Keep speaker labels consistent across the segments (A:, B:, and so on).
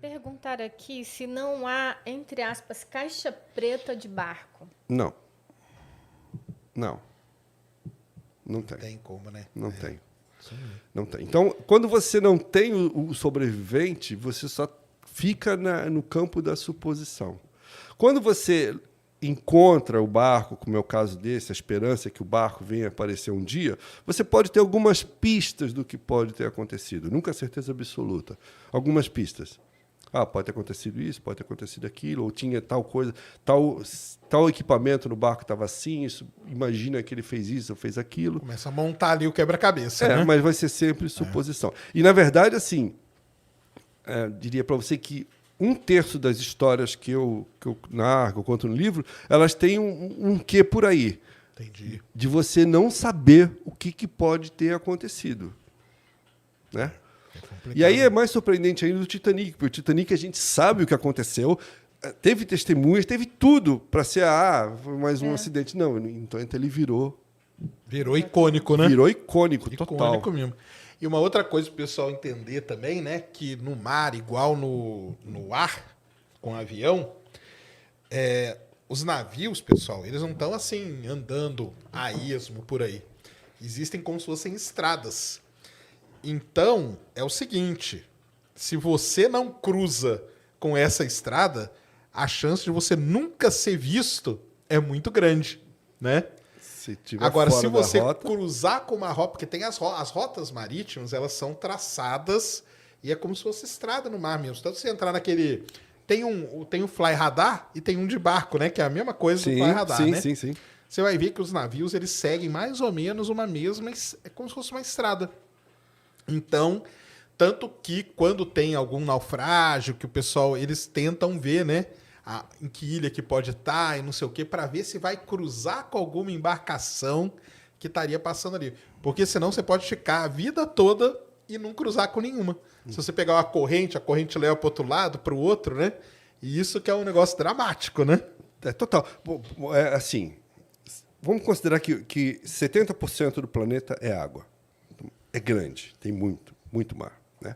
A: Perguntar aqui se não há, entre aspas, caixa preta de barco.
B: Não. Não. Não tem.
C: Tem como, né?
B: Não tem. Não tem. Então, quando você não tem o sobrevivente, você só fica no campo da suposição. Quando você encontra o barco, como é o caso desse, a esperança é que o barco venha aparecer um dia, você pode ter algumas pistas do que pode ter acontecido. Nunca certeza absoluta. Algumas pistas. Pode ter acontecido isso, pode ter acontecido aquilo, ou tinha tal coisa, tal equipamento no barco estava assim, imagina que ele fez isso ou fez aquilo.
C: Começa a montar ali o quebra-cabeça, né?
B: Mas vai ser sempre suposição. E, na verdade, assim, diria para você que 1/3 das histórias que eu narro, que eu conto no livro, elas têm um quê por aí.
C: Entendi.
B: De você não saber o que pode ter acontecido. Né? E aí é mais surpreendente ainda o Titanic, porque o Titanic a gente sabe o que aconteceu, teve testemunhas, teve tudo para ser, foi mais um acidente. Não, então ele virou
C: icônico, né?
B: Virou icônico, total.
C: Icônico mesmo. E uma outra coisa para o pessoal entender também, né? Que no mar, igual no ar, com avião, os navios, pessoal, eles não estão assim, andando a esmo por aí. Existem como se fossem estradas. Então, é o seguinte, se você não cruza com essa estrada, a chance de você nunca ser visto é muito grande, né? Agora, se você cruzar com uma rota, porque tem as rotas marítimas, elas são traçadas e é como se fosse estrada no mar mesmo. Então, se você entrar naquele... Tem um fly radar e tem um de barco, né? Que é a mesma coisa do fly radar, né?
B: Sim.
C: Você vai ver que os navios, eles seguem mais ou menos uma mesma... É como se fosse uma estrada. Então, tanto que quando tem algum naufrágio, que o pessoal, eles tentam ver, né? Em que ilha que pode estar e não sei o quê, para ver se vai cruzar com alguma embarcação que estaria passando ali. Porque senão você pode ficar a vida toda e não cruzar com nenhuma. Se você pegar a corrente leva para o outro lado, para o outro, né? E isso que é um negócio dramático, né?
B: É total. Assim, vamos considerar que 70% do planeta é água. É grande, tem muito mar. Né?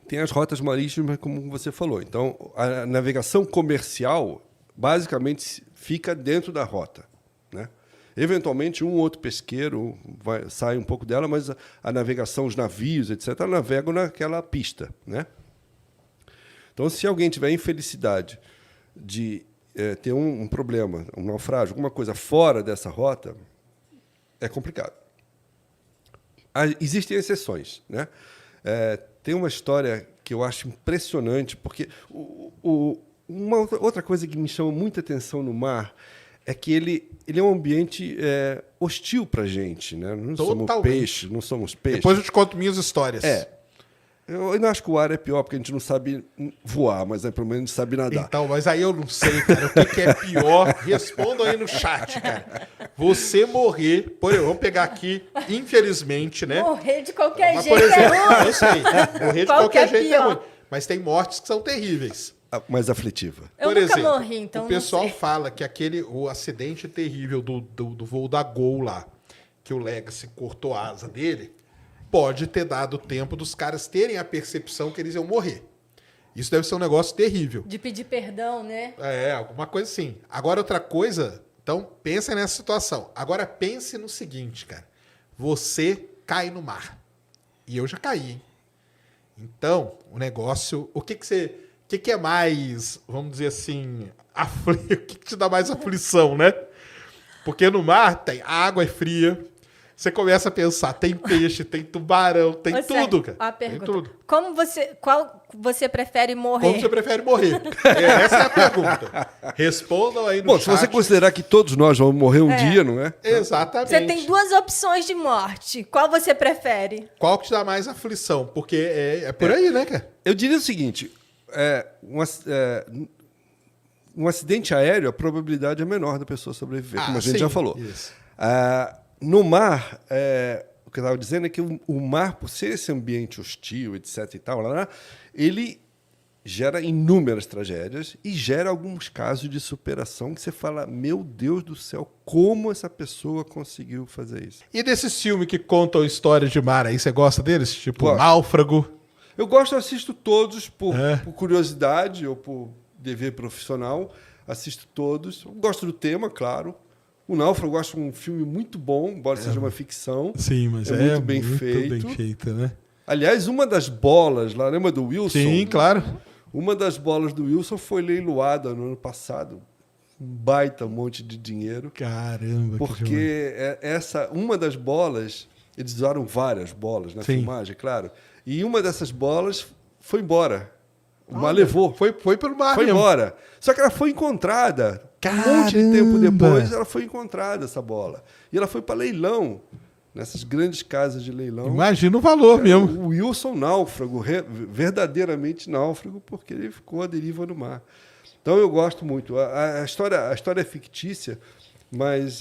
B: Tem as rotas marítimas, como você falou. Então, a navegação comercial, basicamente, fica dentro da rota. Né? Eventualmente, um ou outro pesqueiro sai um pouco dela, mas a navegação, os navios, etc., navegam naquela pista. Né? Então, se alguém tiver a infelicidade de ter um problema, um naufrágio, alguma coisa fora dessa rota, é complicado. Existem exceções. Né? Tem uma história que eu acho impressionante, porque uma outra coisa que me chama muita atenção no mar é que ele é um ambiente hostil para a gente. Né? Não somos peixe, não somos peixe.
C: Depois eu te conto minhas histórias.
B: Eu não acho que o ar é pior, porque a gente não sabe voar, mas pelo menos a gente sabe nadar.
C: Então, mas aí eu não sei, cara, o que é pior. Respondam aí no chat, cara. Você morrer, por exemplo, vamos pegar aqui, infelizmente, né?
A: Morrer de qualquer jeito
C: por exemplo,
A: é ruim.
C: eu sei, morrer de qualquer jeito é ruim. Mas tem mortes que são terríveis.
B: Mais aflitiva.
A: Eu
C: por
A: nunca
C: exemplo,
A: morri, então
C: o pessoal
A: não sei.
C: fala que o acidente terrível do voo da Gol lá, que o Legacy cortou a asa dele, pode ter dado tempo dos caras terem a percepção que eles iam morrer. Isso deve ser um negócio terrível.
A: De pedir perdão, né?
C: Alguma coisa assim. Agora, outra coisa... Então, pensa nessa situação. Agora, pense no seguinte, cara. Você cai no mar. E eu já caí, hein? Então, o negócio... O que é mais, vamos dizer assim... O que te dá mais aflição, né? Porque no mar, a água é fria... Você começa a pensar, tem peixe, tem tubarão, tem tudo, cara.
A: A pergunta,
C: tem tudo.
A: Qual você prefere morrer?
C: Como você prefere morrer? Essa é a pergunta. Respondam aí no chat.
B: Se você considerar que todos nós vamos morrer um dia, não é?
C: Exatamente.
A: Você tem 2 opções de morte. Qual você prefere?
C: Qual que te dá mais aflição? Porque é por aí, né, cara?
B: Eu diria o seguinte, um acidente aéreo, a probabilidade é menor da pessoa sobreviver, como a gente já falou.
C: Isso.
B: No mar, o que eu estava dizendo é que o mar, por ser esse ambiente hostil, etc. e tal, ele gera inúmeras tragédias e gera alguns casos de superação que você fala, meu Deus do céu, como essa pessoa conseguiu fazer isso?
C: E desses filmes que contam histórias de mar aí, você gosta deles? Tipo,
B: Gosto.
C: Náufrago?
B: Eu assisto todos por curiosidade ou por dever profissional. Assisto todos. Eu gosto do tema, claro. O Náufrago eu acho um filme muito bom, embora seja uma ficção.
D: Sim, mas
B: muito bem feito.
D: Bem feita, né?
B: Aliás, uma das bolas lá, lembra do Wilson?
D: Sim, claro.
B: Uma das bolas do Wilson foi leiloada no ano passado. Um baita monte de dinheiro.
D: Caramba,
B: porque uma das bolas, eles usaram várias bolas na filmagem, claro. E uma dessas bolas foi embora. O mar levou.
C: Foi pelo mar.
B: Foi embora. Só que ela foi encontrada.
D: Caramba.
B: Um monte de tempo depois, ela foi encontrada, essa bola. E ela foi para leilão. Nessas grandes casas de leilão.
D: Imagina o valor mesmo.
B: O Wilson náufrago, verdadeiramente náufrago, porque ele ficou à deriva no mar. Então eu gosto muito. A história é fictícia, mas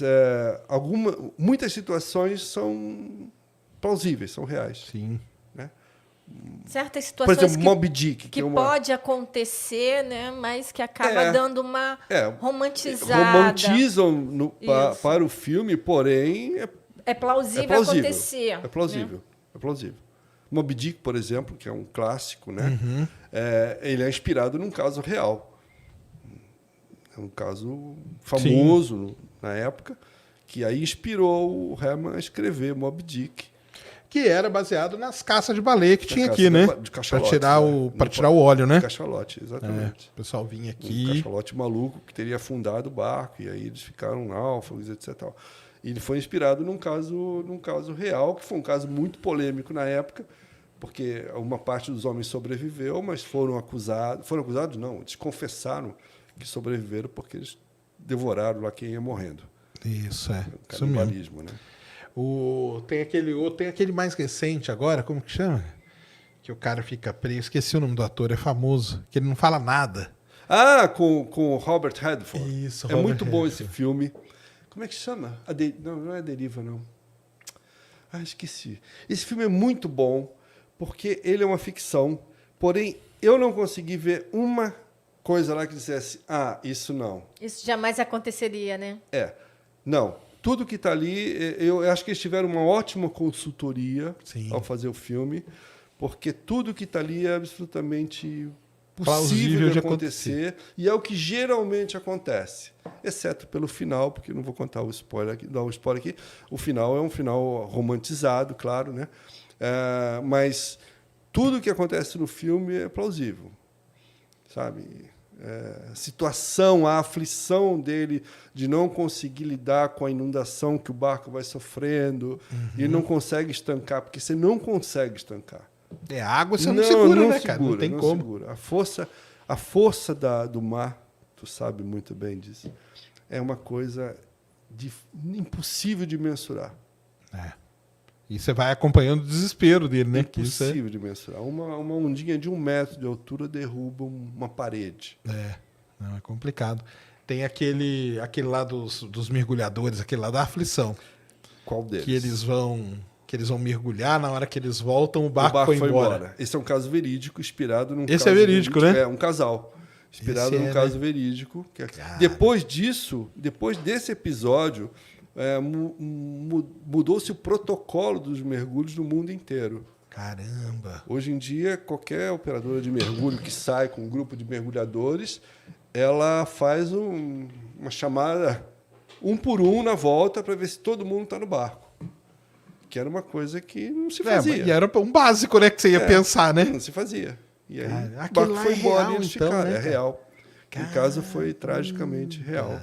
B: muitas situações são plausíveis, são reais.
D: Sim.
B: Né?
A: Certas situações
B: por exemplo, Moby Dick.
A: Que pode acontecer, né? Mas que acaba dando uma romantizada.
B: Romantizam para o filme, porém...
A: É plausível acontecer.
B: É plausível. Né? É plausível. Moby Dick, por exemplo, que é um clássico, né?
D: Uhum.
B: Ele é inspirado num caso real. É um caso famoso na época, que aí inspirou o Herman a escrever Moby Dick.
C: Que era baseado nas caças de baleia que tinha aqui,
B: né?
C: Para tirar o óleo, né?
B: Cachalote, exatamente.
C: O pessoal vinha aqui.
B: Um cachalote maluco que teria afundado o barco, e aí eles ficaram náufragos, etc. E ele foi inspirado num caso real, que foi um caso muito polêmico na época, porque uma parte dos homens sobreviveu, mas foram acusados não, eles confessaram que sobreviveram porque eles devoraram lá quem ia morrendo.
D: Isso,
B: Canibalismo, né?
C: Tem aquele mais recente agora, como que chama? Que o cara fica preso, esqueci o nome do ator, é famoso, que ele não fala nada.
B: Com o Robert Redford.
C: Isso,
B: Robert muito bom esse filme. Como é que chama? Não é a Deriva, não. Esqueci. Esse filme é muito bom, porque ele é uma ficção, porém, eu não consegui ver uma coisa lá que dissesse, isso não.
A: Isso jamais aconteceria, né?
B: Não. Tudo que está ali, eu acho que eles tiveram uma ótima consultoria ao fazer o filme, porque tudo que está ali é absolutamente possível de acontecer, e é o que geralmente acontece, exceto pelo final, porque não vou contar o spoiler aqui, dar um spoiler aqui. O final é um final romantizado, claro, né? Mas tudo que acontece no filme é plausível, sabe? A situação, a aflição dele de não conseguir lidar com a inundação que o barco vai sofrendo, e ele não consegue estancar, porque você não consegue estancar.
C: A água você não segura, né,
B: segura,
C: cara? Não tem como.
B: Segura. A força do mar, tu sabe muito bem disso, é uma coisa impossível de mensurar.
C: E você vai acompanhando o desespero dele, né?
B: Impossível de mensurar. Uma ondinha de 1 metro de altura derruba uma parede.
C: Não, é complicado. Tem aquele lá dos mergulhadores, aquele lá da aflição.
B: Qual deles?
C: Que eles vão mergulhar, na hora que eles voltam, o barco foi embora.
B: Esse é um caso verídico, inspirado num
C: Esse
B: caso
C: é verídico, né?
B: É um casal. Inspirado num caso verídico. Depois desse episódio, mudou-se o protocolo dos mergulhos no mundo inteiro.
C: Caramba!
B: Hoje em dia, qualquer operadora de mergulho que sai com um grupo de mergulhadores, ela faz uma chamada 1 por 1 na volta para ver se todo mundo está no barco. Que era uma coisa que não se fazia.
C: E era um básico, né, que você ia pensar, né?
B: Não se fazia. E aí
C: o
B: barco foi embora e eles
C: então,
B: ficaram.
C: né,
B: É real. O caso foi tragicamente real.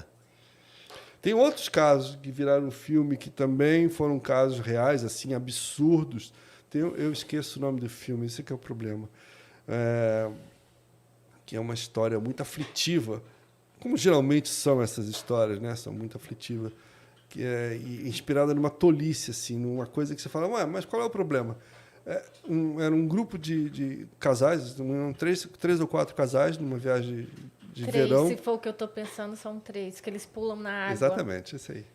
B: Tem outros casos que viraram filme que também foram casos reais, assim, absurdos. Eu esqueço o nome do filme, esse que é o problema. Que é uma história muito aflitiva, como geralmente são essas histórias, né? São muito aflitivas, que é inspirada numa tolice, assim, numa coisa que você fala, mas qual é o problema? Era um grupo de casais, três ou 4 casais numa viagem de verão.
A: Se for o que eu estou pensando, são 3, que eles pulam na água.
B: Exatamente, esse aí.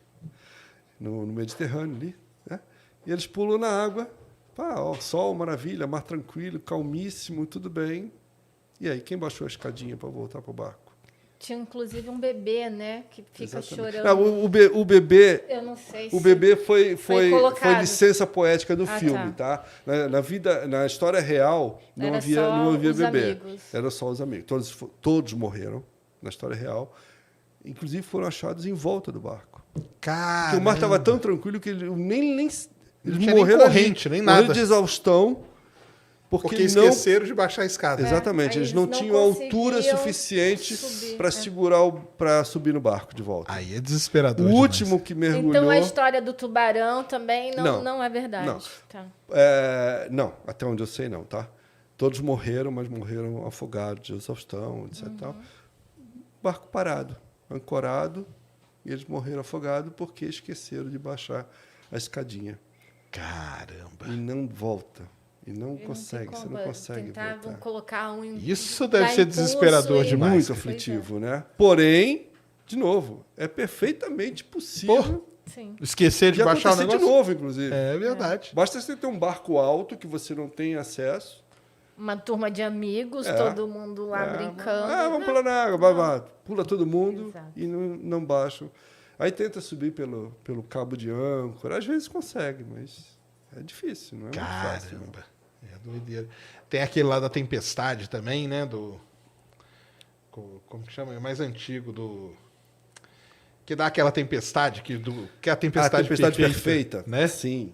B: No Mediterrâneo ali. Né? E eles pulam na água, sol, maravilha, mar tranquilo, calmíssimo, tudo bem. E aí, quem baixou a escadinha para voltar para o barco?
A: Tinha inclusive um bebê, né? Que fica chorando.
B: Não, o bebê.
A: Eu não sei.
B: O bebê foi licença poética do
A: Ah,
B: filme, tá? Na história real, não havia bebê.
A: Amigos.
B: Era só os amigos. Todos morreram na história real. Inclusive foram achados em volta do barco.
C: Caramba.
B: Porque o mar estava tão tranquilo que eles
C: Não tinha
B: morreram
C: nem corrente, nem nada.
B: Morreram de exaustão.
C: Porque esqueceram de baixar a escada.
B: Exatamente, eles não tinham altura suficiente para para subir no barco de volta.
C: Aí é desesperador.
B: O último que mergulhou.
A: Então a história do tubarão também não é verdade.
B: Não.
A: Tá.
B: Não, até onde eu sei não, tá? Todos morreram, mas morreram afogados de exaustão, etc. Tal. Barco parado, ancorado, e eles morreram afogados porque esqueceram de baixar a escadinha.
C: Caramba.
B: E não volta. E não consegue, você não consegue
A: Tentavam
B: voltar.
A: colocar
C: Isso deve ser desesperador demais.
B: Muito aflitivo, né? Porém, de novo, é perfeitamente possível
C: esquecer de baixar o negócio.
B: de novo, inclusive.
C: É verdade.
B: Basta você ter um barco alto que você não tem acesso.
A: Uma turma de amigos, todo mundo lá brincando.
B: Vamos pular na água, pula todo mundo.
A: Exato.
B: E não baixam. Aí tenta subir pelo cabo de âncora. Às vezes consegue, mas é difícil, não é muito fácil.
C: Caramba. É doideira. Tem aquele lá da Tempestade também, né? Como que chama? É mais antigo que dá aquela tempestade, que é a tempestade
B: perfeita,
C: né?
B: Sim.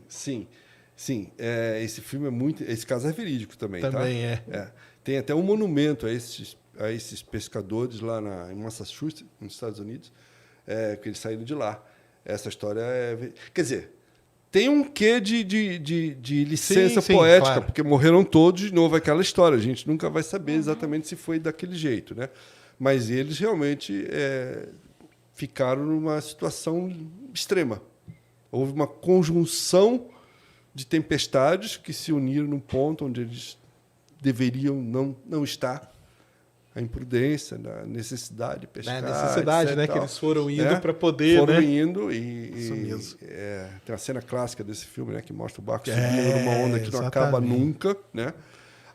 B: Esse filme é muito. Esse caso é verídico também.
C: Também
B: tá? Tem até um monumento a esses pescadores lá em Massachusetts, nos Estados Unidos, que eles saíram de lá. Essa história quer dizer, tem um quê de licença poética, claro. Porque morreram todos, de novo, aquela história. A gente nunca vai saber exatamente se foi daquele jeito, né? Mas eles realmente ficaram numa situação extrema. Houve uma conjunção de tempestades que se uniram num ponto onde eles deveriam não estar. A imprudência, a necessidade de pescar.
C: A necessidade, etc, né? Que eles foram indo para poder.
B: Foram
C: né?
B: indo
C: Isso mesmo.
B: Tem uma cena clássica desse filme, né? Que mostra o barco subindo numa onda que não acaba nunca, né?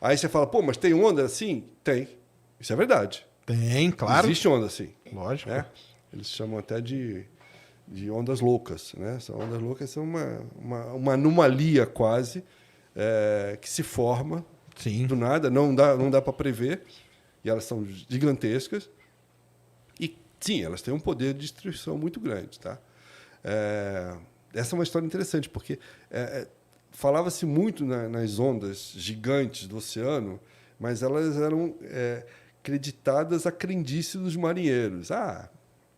B: Aí você fala, pô, mas tem onda assim? Tem. Isso é verdade.
C: Tem, claro.
B: Existe onda assim.
C: Lógico.
B: Né? Eles chamam até de ondas loucas, né? Essas ondas loucas são uma anomalia quase que se forma do nada, não dá para prever. E elas são gigantescas. E, sim, elas têm um poder de destruição muito grande. Tá? Essa é uma história interessante, porque falava-se muito nas ondas gigantes do oceano, mas elas eram creditadas à crendice dos marinheiros.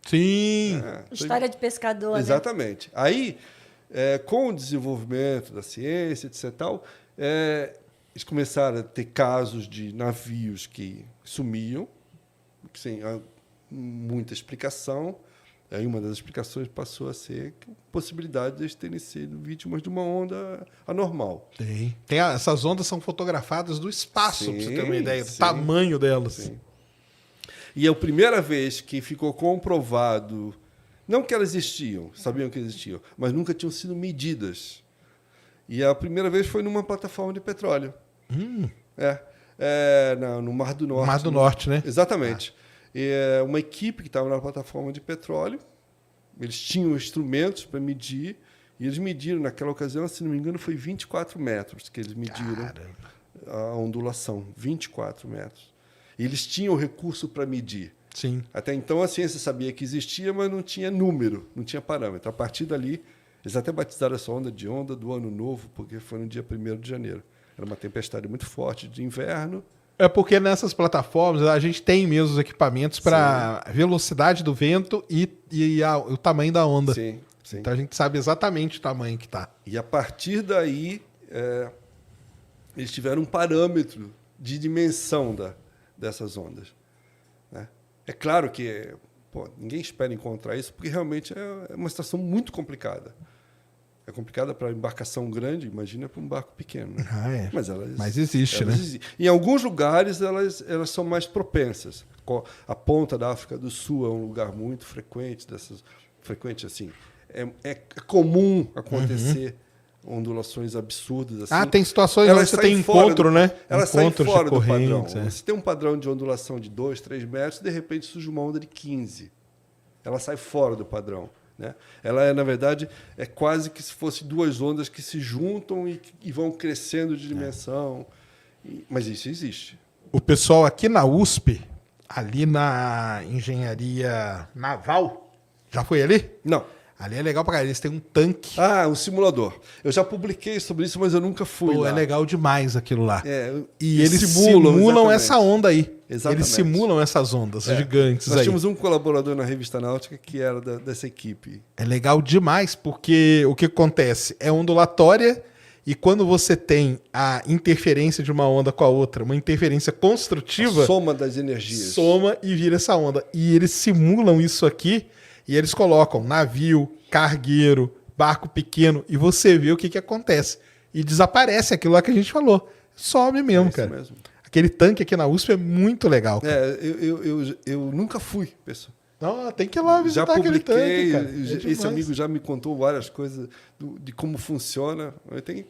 C: Sim!
A: História de pescador,
B: exatamente.
A: Né?
B: Aí, com o desenvolvimento da ciência, etc., eles começaram a ter casos de navios que sumiam, sem muita explicação. Aí uma das explicações passou a ser a possibilidade de eles terem sido vítimas de uma onda anormal.
C: Essas ondas são fotografadas do espaço, para você ter uma ideia do tamanho delas.
B: Sim. E é a primeira vez que ficou comprovado, não que elas existiam, sabiam que existiam, mas nunca tinham sido medidas. E a primeira vez foi numa plataforma de petróleo. No Mar do Norte.
C: Mar do Norte, né?
B: Exatamente. Uma equipe que estava na plataforma de petróleo, eles tinham instrumentos para medir, e eles mediram, naquela ocasião, se não me engano, foi 24 metros que eles mediram. Caramba. A ondulação, 24 metros. E eles tinham recurso para medir.
C: Sim.
B: Até então a ciência sabia que existia, mas não tinha número, não tinha parâmetro. A partir dali, eles até batizaram essa onda de onda do Ano Novo, porque foi no dia 1º de janeiro. Era uma tempestade muito forte de inverno.
C: É porque nessas plataformas a gente tem mesmo os equipamentos para velocidade do vento e o tamanho da onda.
B: Sim.
C: Então a gente sabe exatamente o tamanho que está.
B: E a partir daí, eles tiveram um parâmetro de dimensão dessas ondas. Né? É claro que ninguém espera encontrar isso, porque realmente é uma situação muito complicada. É complicada para embarcação grande, imagina para um barco pequeno. Né?
C: Mas existe, né?
B: Em alguns lugares elas são mais propensas. A ponta da África do Sul é um lugar muito frequente assim. É comum acontecer ondulações absurdas assim.
C: Tem situações onde você tem encontro, né?
B: Elas saem
C: Encontros
B: fora
C: de
B: do padrão.
C: correntes, é.
B: Você tem um padrão de ondulação de 2, 3 metros, de repente surge uma onda de 15. Ela sai fora do padrão. Né? Ela é, na verdade, é quase que se fosse duas ondas que se juntam e vão crescendo de dimensão. Mas isso existe.
C: O pessoal aqui na USP, ali na engenharia naval, já foi ali?
B: Não.
C: Ali é legal pra caralho, eles têm um tanque.
B: Um simulador. Eu já publiquei sobre isso, mas eu nunca fui lá.
C: É legal demais aquilo lá.
B: E
C: eles simulam
B: exatamente.
C: essa onda aí.
B: Exatamente.
C: Eles simulam essas ondas gigantes
B: Nós
C: aí.
B: tínhamos um colaborador na Revista Náutica que era dessa equipe.
C: É legal demais, porque o que acontece? É ondulatória, e quando você tem a interferência de uma onda com a outra, uma interferência construtiva...
B: A soma das energias.
C: Soma e vira essa onda. E eles simulam isso aqui, e eles colocam navio, cargueiro, barco pequeno, e você vê o que acontece. E desaparece aquilo lá que a gente falou. Some mesmo, cara.
B: Mesmo.
C: Aquele tanque aqui na USP é muito legal, cara.
B: Eu nunca fui, pessoal.
C: Não, tem que ir lá visitar
B: Já
C: aquele
B: publiquei,
C: tanque, cara.
B: esse amigo já me contou várias coisas de como funciona. Eu tenho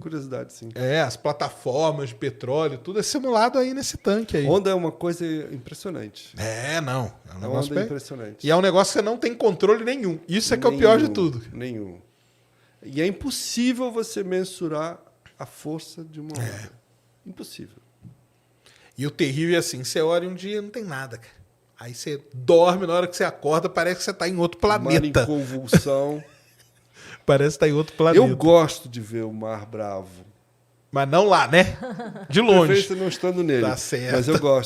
B: curiosidade, sim.
C: As plataformas de petróleo, tudo é simulado aí nesse tanque aí.
B: Onda é uma coisa impressionante.
C: É um negócio
B: onda é impressionante.
C: E é um negócio que você não tem controle nenhum. Isso é que é o pior de tudo.
B: Nenhum. E é impossível você mensurar a força de uma onda. Impossível.
C: E o terrível é assim, você olha um dia não tem nada, cara. Aí você dorme, na hora que você acorda, parece que você está em outro planeta.
B: Mar em convulsão.
C: Parece que está em outro planeta.
B: Eu gosto de ver o mar bravo.
C: Mas não lá, né? De longe.
B: Prefiro não estando nele.
C: Tá certo.
B: Mas eu gosto.